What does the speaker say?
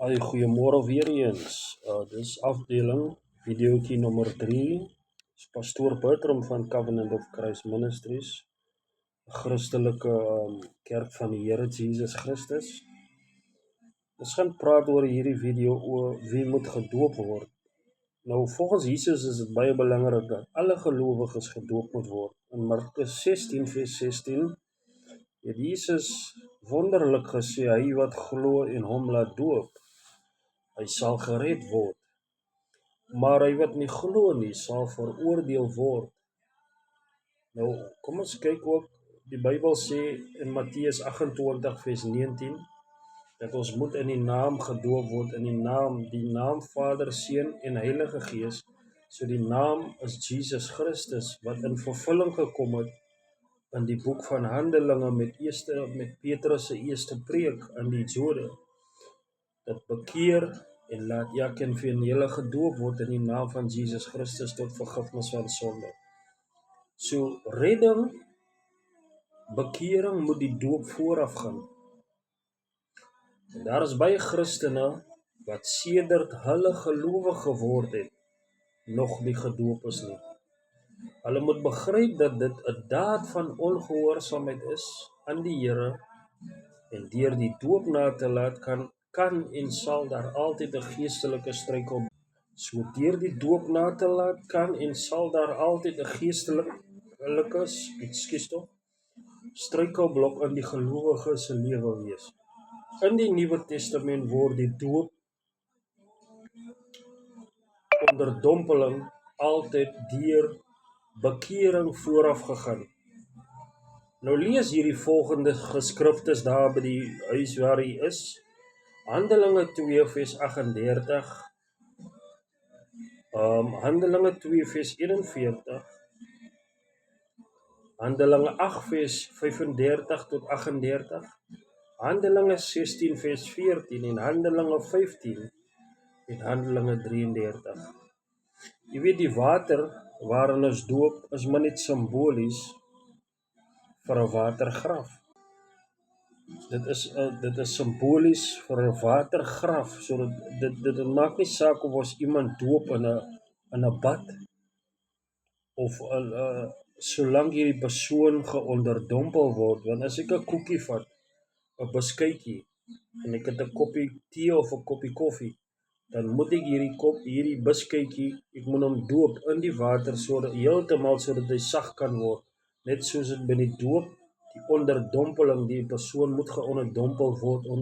Hi, goeiemôre weer eens. Dis afdeling videoetjie nommer 3. Dis Pastoor Bertram van Covenant of Christ Ministries, 'n Christelike kerk van die Here Jesus Christus. Ons gaan praat oor hierdie video oor wie moet gedoop word. Nou volgens Jesus is dit baie belangrik dat alle gelowiges gedoop moet word. In Markus 16 vers 16 het Jesus wonderlik gesê, hy wat glo en hom laat doop, hy sal gered word. Maar hy wat nie glo nie, sal veroordeel word. Nou, kom ons kyk ook, die Bybel sê in Matteus 28 vers 19, dat ons moet in die naam gedoop word, in die naam Vader, Seun en Heilige Gees. So die naam is Jesus Christus, wat in vervulling gekom het in die boek van Handelinge met Petrus se eerste preek aan die Jode. Dat bekeer en laat elkeen van julle gedoop word in die naam van Jesus Christus tot vergifnis van sonde. So redding, bekering moet die doop vooraf gaan. En daar is baie Christene wat sedert hulle gelowig geword het, nog nie gedoop is nie. Hulle moet begryp dat dit 'n daad van ongehoorsaamheid is aan die Here, en deur die doop na te laat kan en sal daar altyd 'n geestelike struikel. So deur die doop na te laat kan en sal daar altyd 'n geestelike struikelblok in die gelowige se lewe wees. In die Nuwe Testament word die doop onderdompeling altyd deur bekering vooraf gegaan. Nou lees hierdie volgende geskriftes daar by die huis waar hy is. Handelinge 2 vers 38, Handelinge 2 vers 41, Handelinge 8 vers 35 tot 38, Handelinge 16 vers 14 en Handelinge 15 en Handelinge 33. Jy weet, die water waarin ons doop is maar net simbolies vir 'n watergraf. Dit is simbolies vir 'n watergraf, so dit maak nie saak of ons iemand doop in 'n bad of solank hierdie persoon geonderdompel word. Want as ek 'n koekie vat, 'n beskuitjie, en ek het 'n koppie tee of 'n koppie koffie, dan moet ek hierdie beskuitjie, ek moet hom doop in die water heeltemal sodat hy sag kan word. Net soos dit by die doop, die onderdompeling, die persoon moet geonderdompel word onder